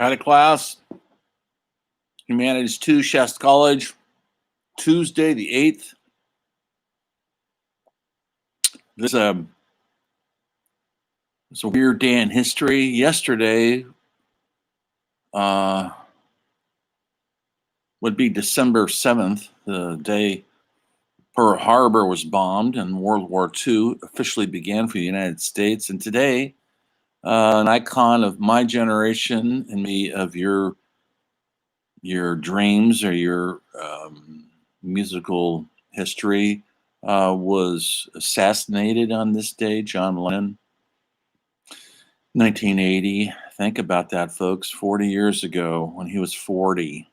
Had a class, Humanities 2, Shasta College, Tuesday the 8th. This it's a weird day in history. Yesterday would be December 7th, the day Pearl Harbor was bombed and World War II officially began for the United States. And today, an icon of my generation and me of your dreams or your musical history was assassinated on this day, John Lennon, 1980. Think about that, folks. 40 years ago, when he was 40,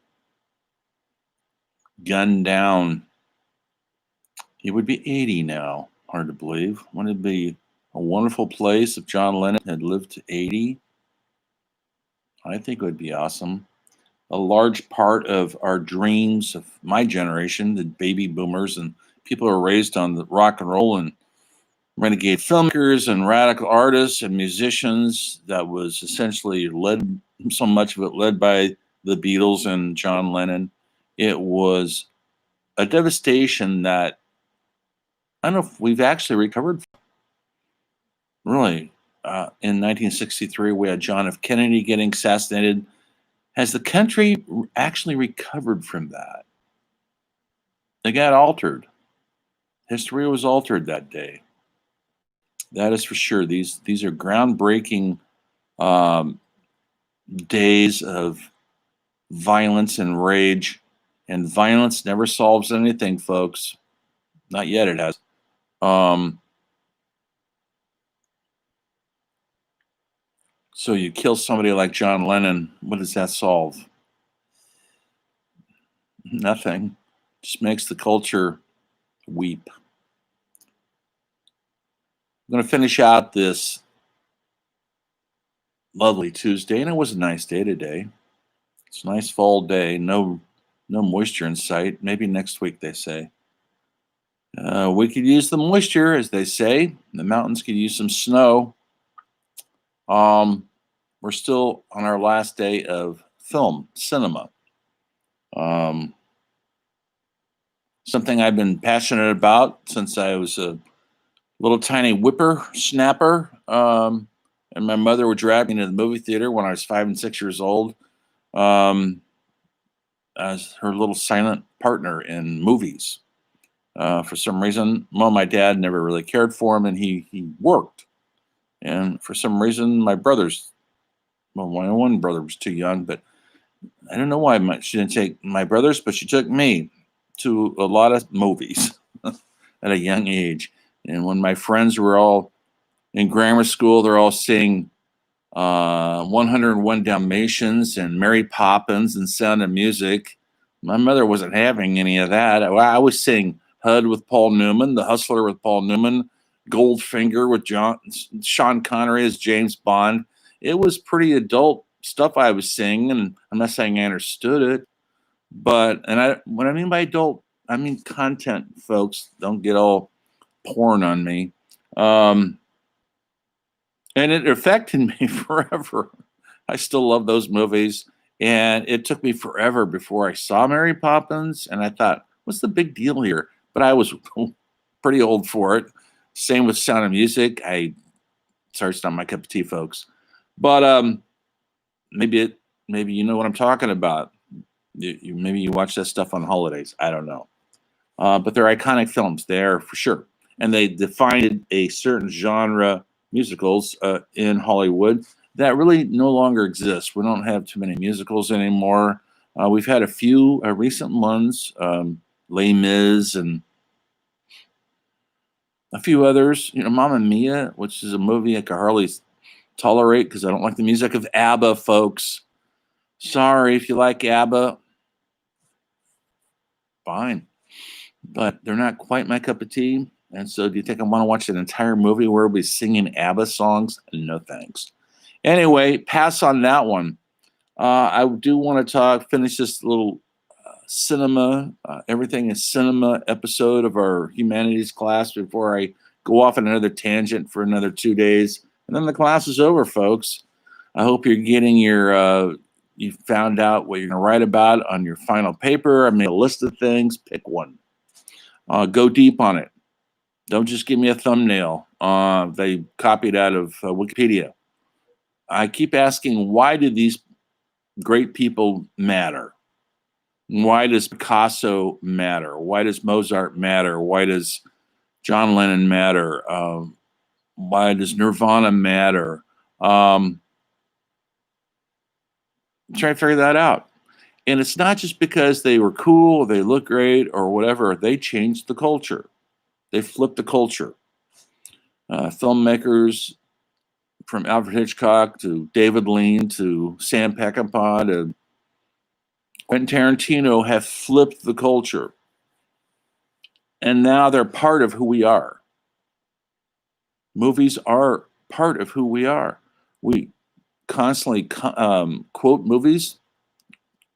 gunned down. He would be 80 now. Hard to believe. Wouldn't it be a wonderful place if John Lennon had lived to 80? I think it would be awesome. A large part of our dreams of my generation, the baby boomers and people who are raised on the rock and roll and renegade filmmakers and radical artists and musicians, that was essentially led, so much of it led by the Beatles and John Lennon. It was a devastation that I don't know if we've actually recovered from. Really, in 1963, we had John F. Kennedy getting assassinated. Has the country actually recovered from that? It got altered. History was altered that day. That is for sure. These are groundbreaking days of violence and rage, and violence never solves anything, folks. Not yet, it has. So you kill somebody like John Lennon, what does that solve? Nothing. Just makes the culture weep. I'm going to finish out this lovely Tuesday, and it was a nice day today. It's a nice fall day. No moisture in sight. Maybe next week, they say. We could use the moisture, as they say. The mountains could use some snow. We're still on our last day of cinema. Something I've been passionate about since I was a little tiny whippersnapper. And my mother would drag me to the movie theater when I was 5 and 6 years old, as her little silent partner in movies. For some reason, my dad never really cared for him, and he worked. And for some reason, my one brother was too young, but I don't know why she didn't take my brothers, but she took me to a lot of movies at a young age. And when my friends were all in grammar school, they're all seeing 101 Dalmatians and Mary Poppins and Sound of Music. My mother wasn't having any of that. I was seeing HUD with Paul Newman, The Hustler with Paul Newman, Goldfinger with Sean Connery as James Bond. It was pretty adult stuff I was seeing, and I'm not saying I understood it, but what I mean by adult, I mean content, folks. Don't get all porn on me. And it affected me forever. I still love those movies, and it took me forever before I saw Mary Poppins, and I thought, what's the big deal here? But I was pretty old for it. Same with Sound of Music. Sorry, it's not my cup of tea, folks. But maybe you know what I'm talking about. Maybe you watch that stuff on holidays. I don't know. But they're iconic films there for sure. And they defined a certain genre, musicals, in Hollywood that really no longer exists. We don't have too many musicals anymore. We've had a few recent ones, Les Mis and a few others. Mamma Mia, which is a movie I could hardly tolerate because I don't like the music of ABBA, folks. Sorry if you like ABBA. Fine. But they're not quite my cup of tea. And so do you think I want to watch an entire movie where we'll be singing ABBA songs? No thanks. Anyway, pass on that one. I do want to finish this little cinema, everything is cinema episode of our humanities class before I go off on another tangent for another 2 days. And then the class is over, folks. I hope you're getting your You found out what you're going to write about on your final paper. I made a list of things. Pick one. Go deep on it. Don't just give me a thumbnail. They copied out of Wikipedia. I keep asking, why do these great people matter? Why does Picasso matter? Why does Mozart matter? Why does John Lennon matter? Why does Nirvana matter? Try to figure that out. And it's not just because they were cool, or they look great, or whatever. They changed the culture. They flipped the culture. Filmmakers from Alfred Hitchcock to David Lean to Sam Peckinpah to Quentin Tarantino have flipped the culture. And now they're part of who we are. Movies are part of who we are. We constantly quote movies,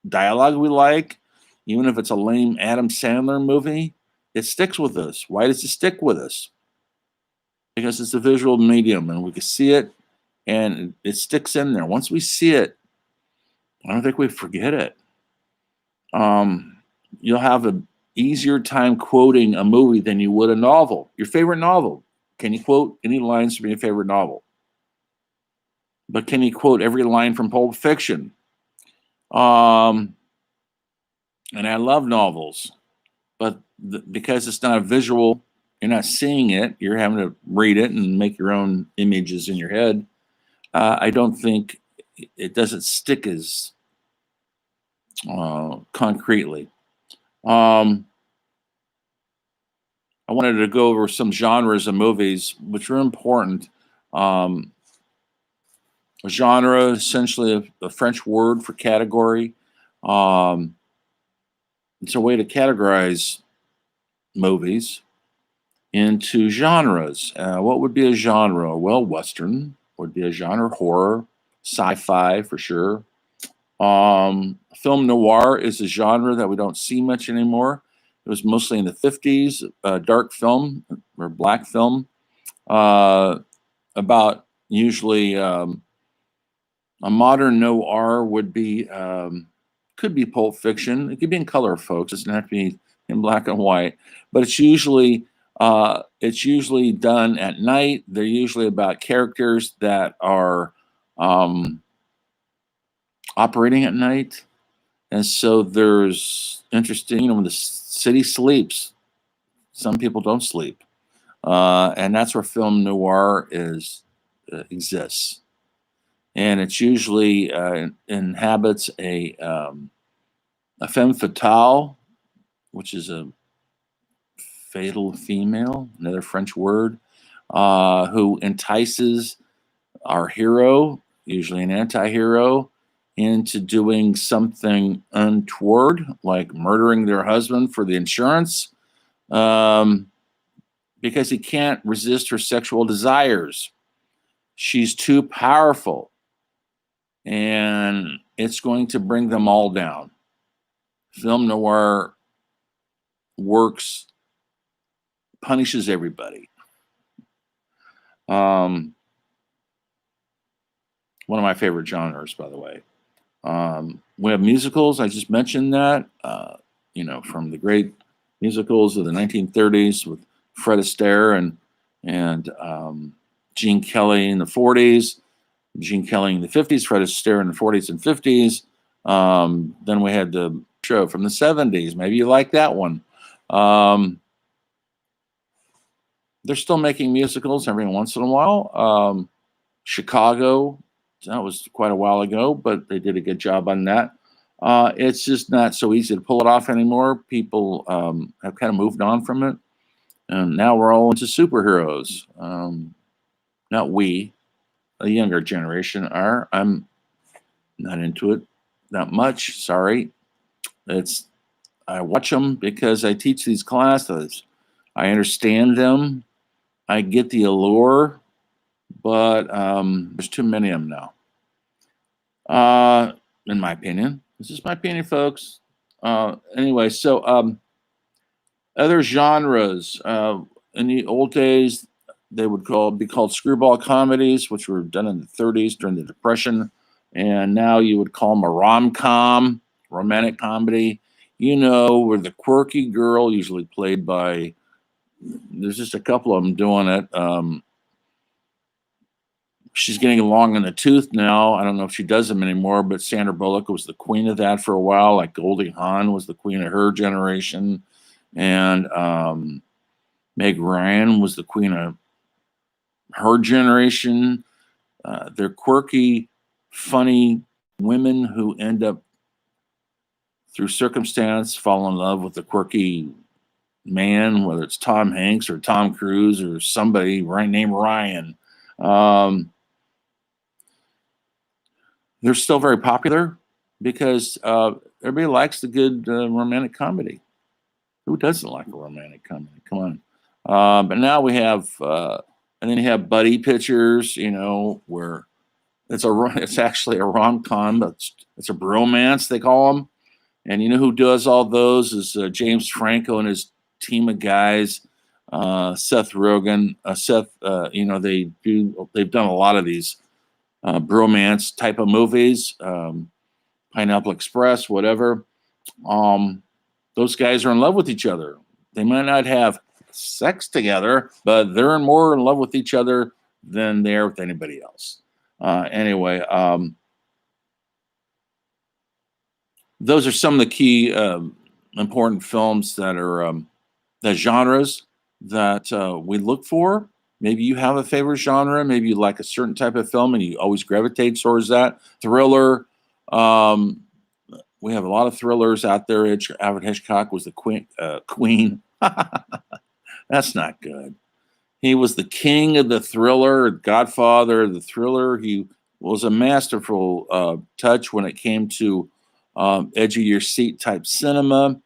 dialogue we like, even if it's a lame Adam Sandler movie, it sticks with us. Why does it stick with us? Because it's a visual medium and we can see it and it sticks in there. Once we see it, I don't think we forget it. You'll have an easier time quoting a movie than you would a novel. Your favorite novel. Can you quote any lines from your favorite novel? But can you quote every line from Pulp Fiction? And I love novels, but because it's not a visual, you're not seeing it, you're having to read it and make your own images in your head. I don't think it doesn't stick as concretely. I wanted to go over some genres of movies which are important. A genre, essentially a French word for category. It's a way to categorize movies into genres. What would be a genre? Well, Western would be a genre, horror, sci-fi for sure. Film noir is a genre that we don't see much anymore. It was mostly in the 50s, dark film or black film, about usually a modern noir would be, could be Pulp Fiction. It could be in color, folks. It doesn't have to be in black and white, but it's usually done at night. They're usually about characters that are operating at night. And so there's interesting, when the city sleeps, some people don't sleep. And that's where film noir exists. And it's usually inhabits a femme fatale, which is a fatal female, another French word, who entices our hero, usually an anti-hero, into doing something untoward, like murdering their husband for the insurance, because he can't resist her sexual desires. She's too powerful, and it's going to bring them all down. Film noir works, punishes everybody. One of my favorite genres, by the way. We have musicals. I just mentioned that, from the great musicals of the 1930s with Fred Astaire and Gene Kelly in the 40s, Gene Kelly in the 50s, Fred Astaire in the 40s and 50s. Then we had the show from the 70s. Maybe you like that one. They're still making musicals every once in a while. Chicago, that was quite a while ago, but they did a good job on that. It's just not so easy to pull it off anymore. People have kind of moved on from it. And now we're all into superheroes. Not we, a younger generation are. I'm not into it that much. Sorry. I watch them because I teach these classes. I understand them. I get the allure, but there's too many of them now. In my opinion. This is my opinion, folks. Anyway, so other genres. In the old days, they would be called screwball comedies, which were done in the 30s during the Depression. and now you would call them a rom-com, romantic comedy. You know, where the quirky girl, usually played by, there's just a couple of them doing it. She's getting along in the tooth now. I don't know if she does them anymore, but Sandra Bullock was the queen of that for a while. Like Goldie Hawn was the queen of her generation, and Meg Ryan was the queen of her generation. They're quirky, funny women who end up, through circumstance, fall in love with the quirky man, whether it's Tom Hanks or Tom Cruise or somebody named Ryan. They're still very popular because everybody likes the good romantic comedy. Who doesn't like a romantic comedy? Come on. But now we have, and then you have buddy pictures, you know, where it's actually a rom-com, but it's a bromance, they call them. And you know who does all those is James Franco and his team of guys. Seth Rogen, you know, they've done a lot of these bromance type of movies, Pineapple Express, whatever. Those guys are in love with each other. They might not have sex together, but they're more in love with each other than they are with anybody else. Anyway, those are some of the key important films that are the genres that we look for. Maybe you have a favorite genre. Maybe you like a certain type of film and you always gravitate towards that. Thriller. We have a lot of thrillers out there. Alfred Hitchcock was the queen. That's not good. He was the king of the thriller, godfather of the thriller. He was a masterful touch when it came to edge of your seat type cinema.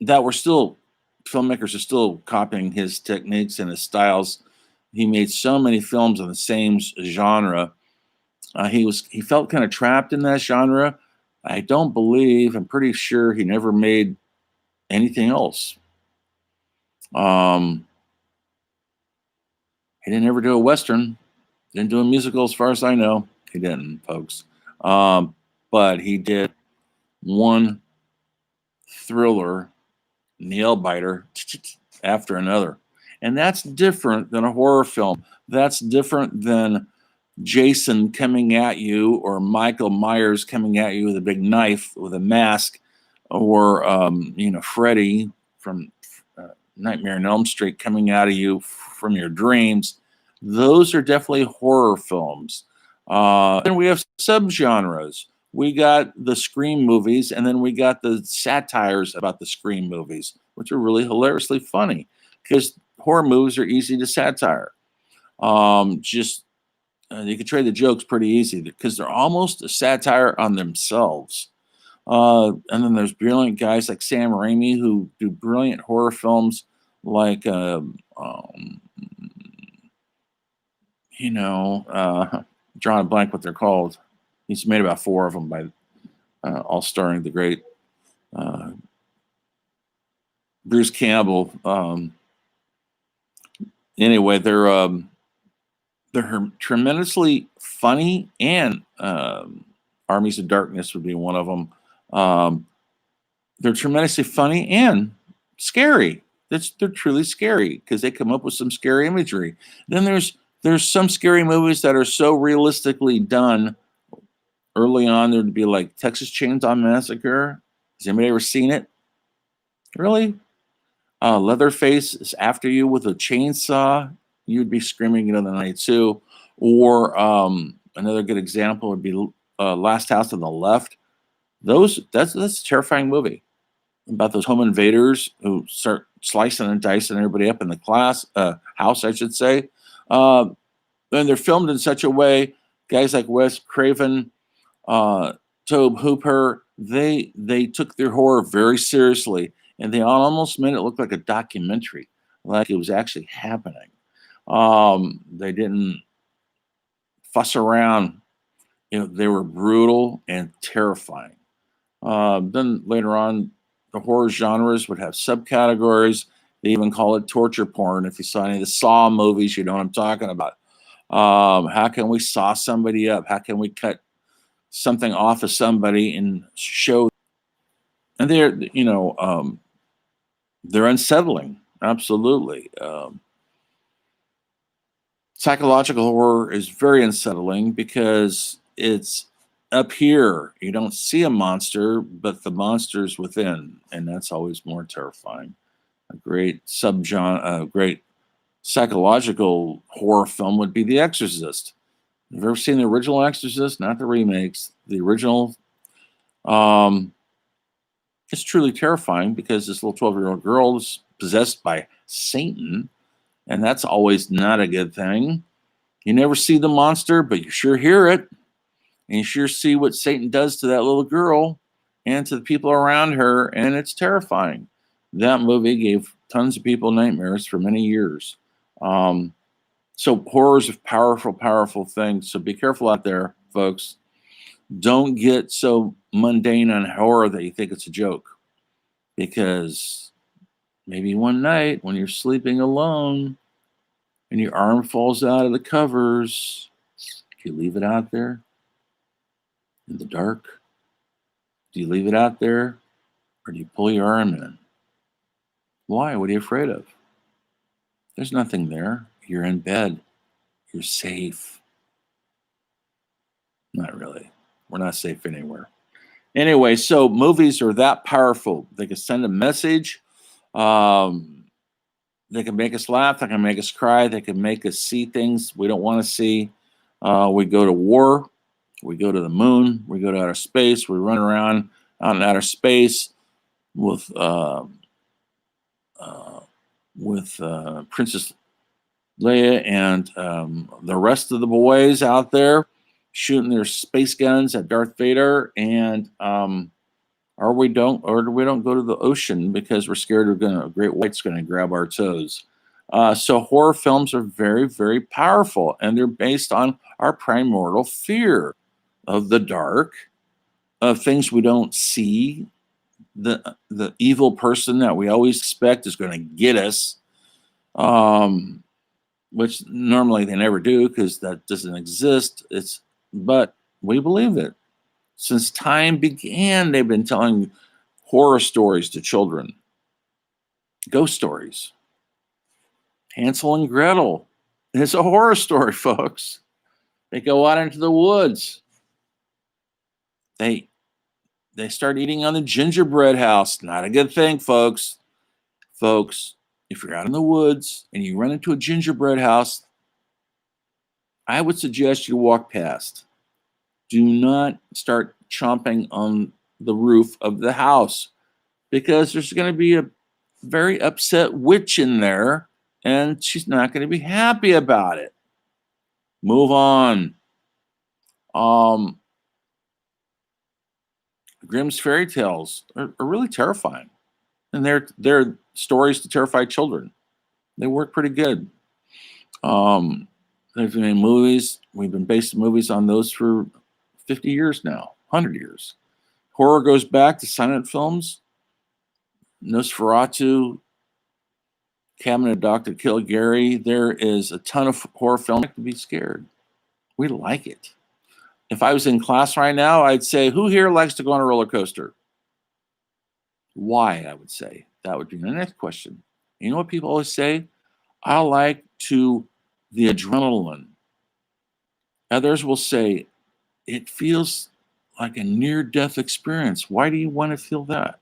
That we're still, filmmakers are still copying his techniques and his styles. He made so many films in the same genre. He felt kind of trapped in that genre. I'm pretty sure he never made anything else. He didn't ever do a Western, didn't do a musical as far as I know. He didn't, folks. But he did one thriller nail biter after another. And that's different than a horror film. That's different than Jason coming at you or Michael Myers coming at you with a big knife with a mask, or Freddy from Nightmare on Elm Street coming out of you from your dreams. Those are definitely horror films. Then we have subgenres. We got the Scream movies, and then we got the satires about the Scream movies, which are really hilariously funny because horror movies are easy to satire. You can trade the jokes pretty easy because they're almost a satire on themselves. And then there's brilliant guys like Sam Raimi who do brilliant horror films like, drawing a blank what they're called. He's made about 4 of them by all starring the great Bruce Campbell. Anyway, they're tremendously funny, and Armies of Darkness would be one of them. They're tremendously funny and scary. They're truly scary because they come up with some scary imagery. Then there's some scary movies that are so realistically done. Early on, there'd be like Texas Chainsaw Massacre. Has anybody ever seen it? Really? Leatherface is after you with a chainsaw. You'd be screaming into the night too. Or another good example would be Last House on the Left. That's a terrifying movie about those home invaders who start slicing and dicing everybody up in the house, I should say. And they're filmed in such a way, guys like Wes Craven, Tobe Hooper, they took their horror very seriously, and they almost made it look like a documentary, like it was actually happening. They didn't fuss around. They were brutal and terrifying. Then later on, the horror genres would have subcategories. They even call it torture porn. If you saw any of the Saw movies, you know what I'm talking about. How can we saw somebody up? How can we cut something off of somebody and show? And they're unsettling. Absolutely. Psychological horror is very unsettling because it's up here. You don't see a monster, but the monster's within, and that's always more terrifying. A great subgenre, a great psychological horror film would be The Exorcist. You've ever seen the original Exorcist? Not the remakes. The original. Um, it's truly terrifying because this little 12-year-old girl is possessed by Satan, and that's always not a good thing. You never see the monster, but you sure hear it, and you sure see what Satan does to that little girl and to the people around her, and it's terrifying. That movie gave tons of people nightmares for many years. So horror is a powerful, powerful thing. So be careful out there, folks. Don't get so mundane on horror that you think it's a joke, because maybe one night when you're sleeping alone and your arm falls out of the covers, do you leave it out there in the dark? Do you leave it out there, or do you pull your arm in? Why? What are you afraid of? There's nothing there. You're in bed. You're safe. Not really. We're not safe anywhere. Anyway, so movies are that powerful. They can send a message. They can make us laugh. They can make us cry. They can make us see things we don't want to see. We go to war. We go to the moon. We go to outer space. We run around out in outer space with Princess Leia and the rest of the boys out there shooting their space guns at Darth Vader, and or we don't go to the ocean because we're scared a great white's going to grab our toes. So horror films are very, very powerful, and they're based on our primordial fear of the dark, of things we don't see, the evil person that we always expect is going to get us, which normally they never do because that doesn't exist. But we believe it. Since time began, they've been telling horror stories to children, ghost stories. Hansel and Gretel is a horror story, folks. They go out into the woods. They start eating on the gingerbread house. Not a good thing, folks. Folks, if you're out in the woods and you run into a gingerbread house, I would suggest you walk past. Do not start chomping on the roof of the house, because there's going to be a very upset witch in there and she's not going to be happy about it. Move on. Grimm's fairy tales are really terrifying, and they're stories to terrify children. They work pretty good. They've been movies. We've been basing movies on those for 50 years now, 100 years. Horror goes back to silent films. Nosferatu, Cabinet of Dr. Caligari. There is a ton of horror films to be scared. We like it. If I was in class right now, I'd say, who here likes to go on a roller coaster? Why, I would say. That would be the next question. You know what people always say? I like the adrenaline. Others will say, it feels like a near-death experience. Why do you want to feel that?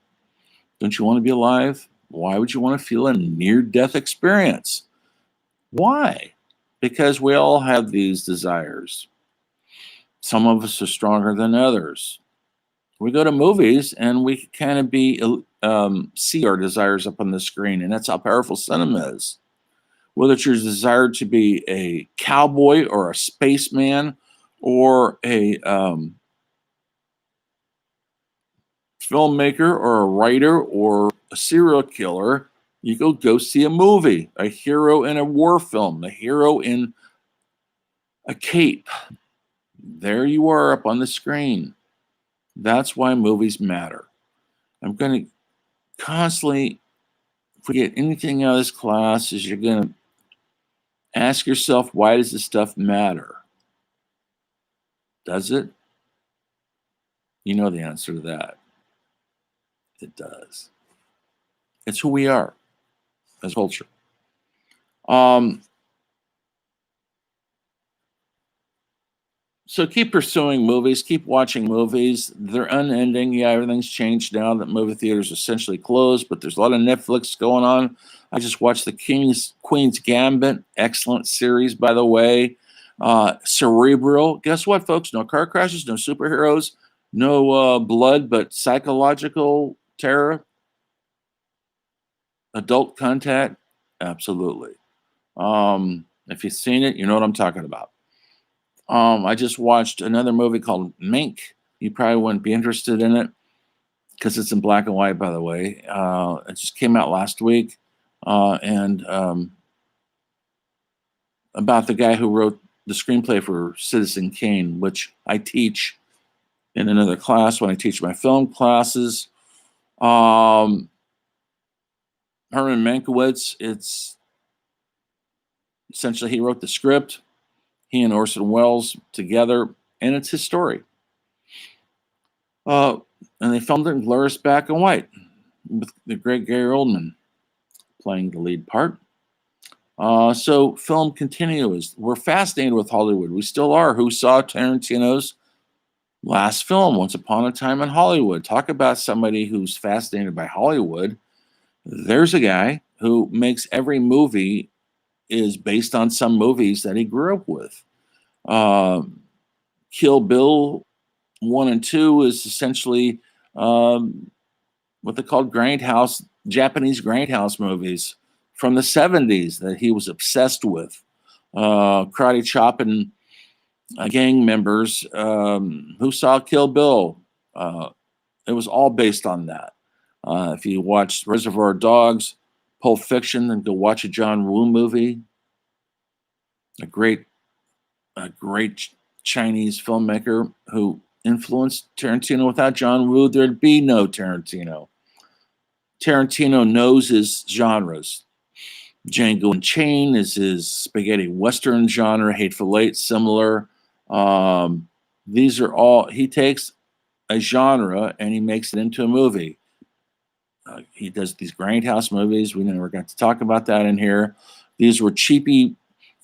Don't you want to be alive? Why would you want to feel a near-death experience? Why? Because we all have these desires. Some of us are stronger than others. We go to movies and we kind of see our desires up on the screen, and that's how powerful cinema is. Whether it's your desire to be a cowboy or a spaceman or a filmmaker or a writer or a serial killer, you go see a movie, a hero in a war film, a hero in a cape. There you are up on the screen. That's why movies matter. I'm going to constantly, if we get anything out of this class, is you're going to Ask yourself, why does this stuff matter? Does it? You know the answer to that. It does. It's who we are as a culture. Um, so keep pursuing movies, keep watching movies. They're unending. Yeah, everything's changed now that movie theaters are essentially closed, but there's a lot of Netflix going on. I just watched the Queen's Gambit, excellent series, by the way. Cerebral. Guess what, folks? No car crashes, no superheroes, no blood, but psychological terror, adult contact. Absolutely. If you've seen it, you know what I'm talking about. I just watched another movie called Mink. You probably wouldn't be interested in it because it's in black and white, by the way. It just came out last week. And about the guy who wrote the screenplay for Citizen Kane, which I teach in another class when I teach my film classes. Herman Mankiewicz, it's essentially he wrote the script, he and Orson Welles together, and it's his story. And they filmed it in glorious black and white with the great Gary Oldman playing the lead part. So film continues. We're fascinated with Hollywood. We still are. Who saw Tarantino's last film, Once Upon a Time in Hollywood? Talk about somebody who's fascinated by Hollywood. There's a guy who makes every movie is based on some movies that he grew up with. Kill Bill 1 and 2 is essentially what they called grindhouse, Japanese grindhouse movies from the 70s that he was obsessed with. Karate chopping gang members who saw Kill Bill. It was all based on that. If you watch Reservoir Dogs, Pulp Fiction, then go watch a John Woo movie. A great Chinese filmmaker who influenced Tarantino. Without John Woo, there'd be no Tarantino. Tarantino knows his genres. Django Unchained is his spaghetti western genre. Hateful Eight, similar. These are all, he takes a genre and he makes it into a movie. He does these grindhouse movies. We never got to talk about that in here. These were cheapy,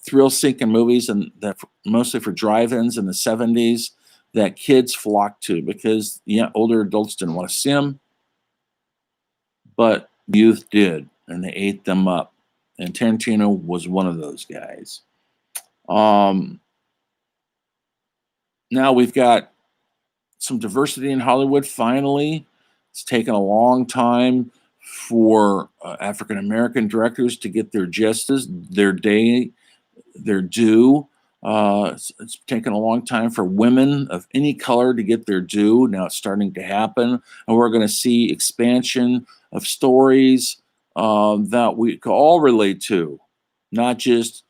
thrill-seeking movies, and that mostly for drive-ins in the 70s that kids flocked to because older adults didn't want to see them, but youth did, and they ate them up. And Tarantino was one of those guys. Now we've got some diversity in Hollywood. Finally, it's taken a long time for African American directors to get their justice, their due. It's taken a long time for women of any color to get their due. Now it's starting to happen, and we're going to see expansion of stories that we can all relate to, not just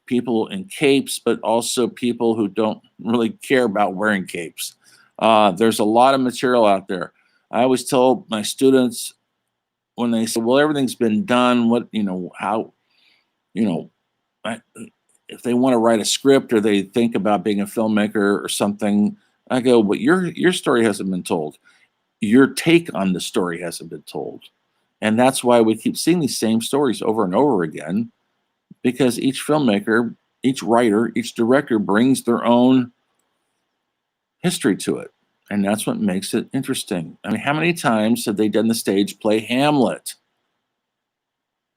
people in capes, but also people who don't really care about wearing capes. There's a lot of material out there. I always tell my students when they say, well, everything's been done, if they want to write a script or they think about being a filmmaker or something, I go, but your story hasn't been told. Your take on the story hasn't been told. And that's why we keep seeing these same stories over and over again, because each filmmaker, each writer, each director brings their own history to it. And that's what makes it interesting. I mean, how many times have they done the stage play Hamlet?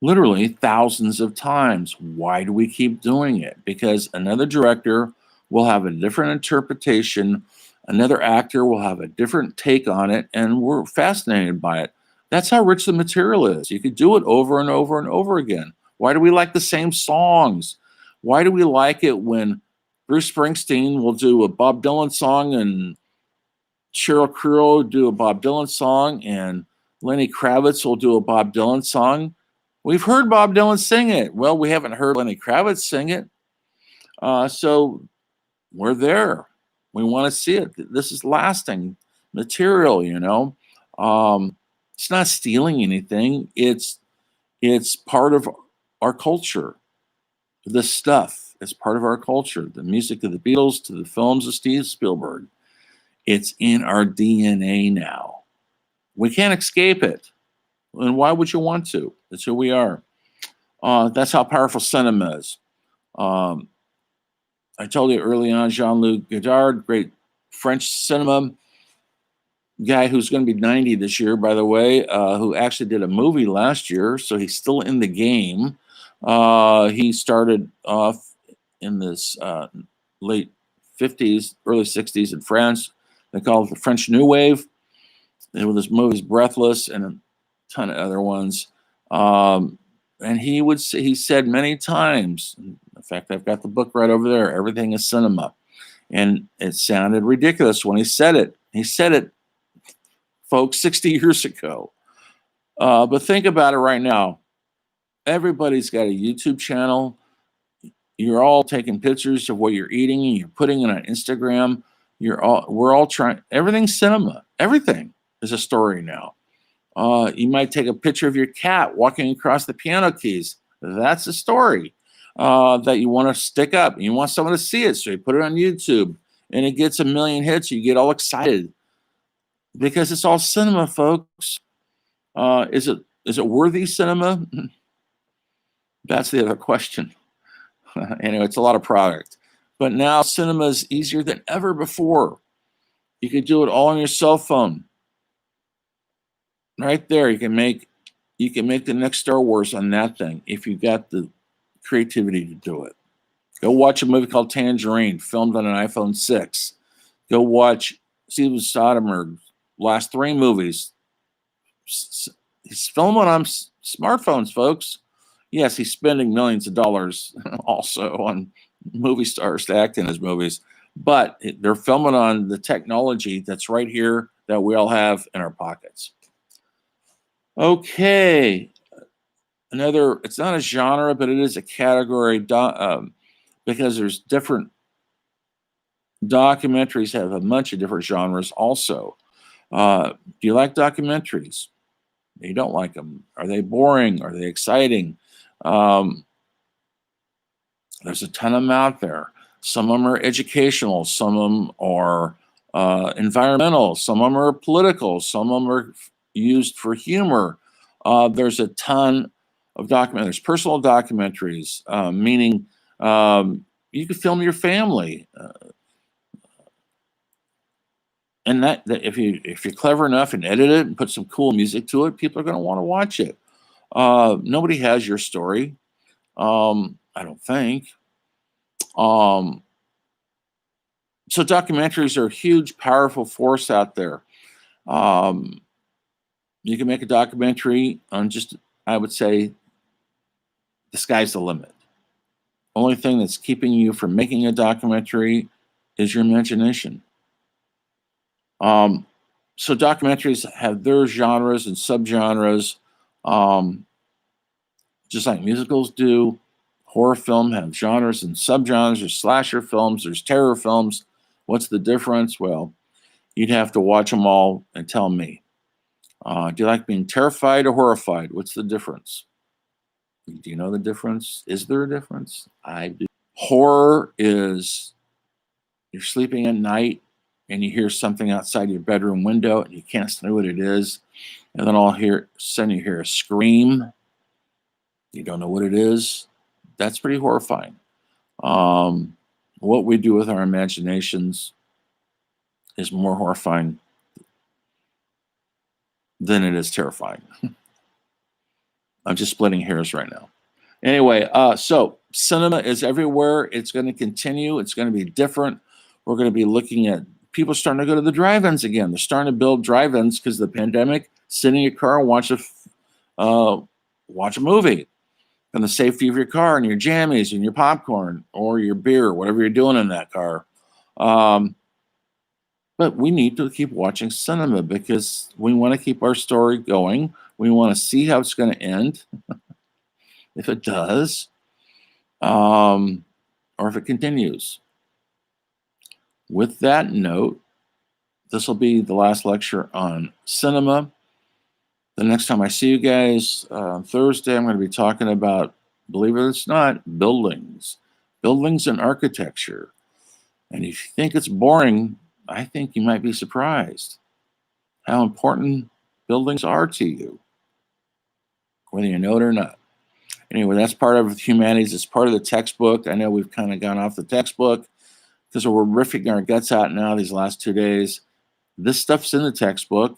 Literally thousands of times. Why do we keep doing it? Because another director will have a different interpretation, another actor will have a different take on it, and we're fascinated by it. That's how rich the material is. You could do it over and over and over again. Why do we like the same songs? Why do we like it when Bruce Springsteen will do a Bob Dylan song and Sheryl Crow will do a Bob Dylan song and Lenny Kravitz will do a Bob Dylan song? We've heard Bob Dylan sing it. Well, we haven't heard Lenny Kravitz sing it. So we're there. We want to see it. This is lasting material, It's not stealing anything. It's part of our culture. This stuff is part of our culture. The music of the Beatles to the films of Steve Spielberg. It's in our DNA now. We can't escape it. And why would you want to? It's who we are. That's how powerful cinema is. Um, I told you early on, Jean-Luc Godard, great French cinema guy who's going to be 90 this year, by the way, who actually did a movie last year, so he's still in the game. He started off in this late 50s, early 60s in France. They call it the French New Wave. And with his movies Breathless and a ton of other ones. And he said many times, in fact, I've got the book right over there, Everything is Cinema. And it sounded ridiculous when he said it. He said it, folks, 60 years ago. But think about it right now. Everybody's got a YouTube channel. You're all taking pictures of what you're eating and you're putting it on Instagram. We're all trying, everything's cinema. Everything is a story now. You might take a picture of your cat walking across the piano keys. That's a story that you want to stick up. You want someone to see it, so you put it on YouTube, and it gets 1 million hits. You get all excited because it's all cinema, folks. Is it worthy cinema? That's the other question. Anyway, it's a lot of product, but now cinema is easier than ever before. You could do it all on your cell phone. Right there, you can make the next Star Wars on that thing if you got the creativity to do it. Go watch a movie called Tangerine, filmed on an iPhone 6. Go watch Steven Soderbergh's last 3 movies. He's filming on smartphones, folks. Yes, he's spending millions of dollars also on movie stars to act in his movies, but they're filming on the technology that's right here that we all have in our pockets. Okay, it's not a genre, but it is a category because there's different documentaries have a bunch of different genres also. Do you like documentaries? You don't like them. Are they boring? Are they exciting? There's a ton of them out there. Some of them are educational. Some of them are environmental. Some of them are political. Some of them are used for humor. There's a ton of documentaries. There's personal documentaries, meaning you can film your family. And that if you're clever enough and edit it and put some cool music to it, people are going to want to watch it. Nobody has your story. I don't think. So documentaries are a huge, powerful force out there. You can make a documentary on I would say, the sky's the limit. Only thing that's keeping you from making a documentary is your imagination. So documentaries have their genres and subgenres, just like musicals do. Horror film have genres and subgenres. There's slasher films, there's terror films. What's the difference? Well, you'd have to watch them all and tell me. Do you like being terrified or horrified? What's the difference? Do you know the difference? Is there a difference? I do. Horror is you're sleeping at night and you hear something outside your bedroom window and you can't say what it is. And then suddenly you hear a scream. You don't know what it is. That's pretty horrifying. What we do with our imaginations is more horrifying than it is terrifying. I'm just splitting hairs right now. Anyway, so cinema is everywhere. It's going to continue. It's going to be different. We're going to be looking at people starting to go to the drive-ins again. They're starting to build drive-ins because of the pandemic. Sit in your car and watch a movie in the safety of your car and your jammies and your popcorn or your beer, whatever you're doing in that car. But we need to keep watching cinema because we want to keep our story going. We want to see how it's going to end, if it does, or if it continues. With that note, this will be the last lecture on cinema. The next time I see you guys on Thursday, I'm going to be talking about believe it or not, buildings, buildings and architecture. And if you think it's boring, I think you might be surprised how important buildings are to you, whether you know it or not. Anyway, that's part of humanities. It's part of the textbook. I know we've kind of gone off the textbook because we're riffing our guts out now these last 2 days. This stuff's in the textbook,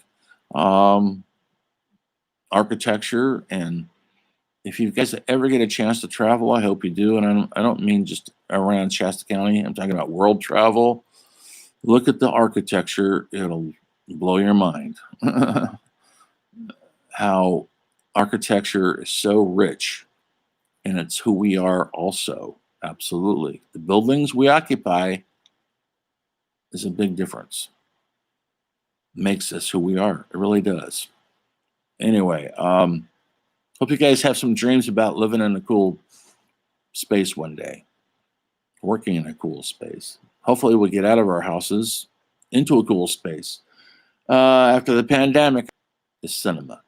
architecture, and if you guys ever get a chance to travel, I hope you do. And I don't mean just around Shasta County. I'm talking about world travel. Look at the architecture. It'll blow your mind. How architecture is so rich, and it's who we are also. Absolutely. The buildings we occupy is a big difference. Makes us who we are. It really does. Anyway, hope you guys have some dreams about living in a cool space one day, working in a cool space. Hopefully we'll get out of our houses into a cool space. After the pandemic, is cinema.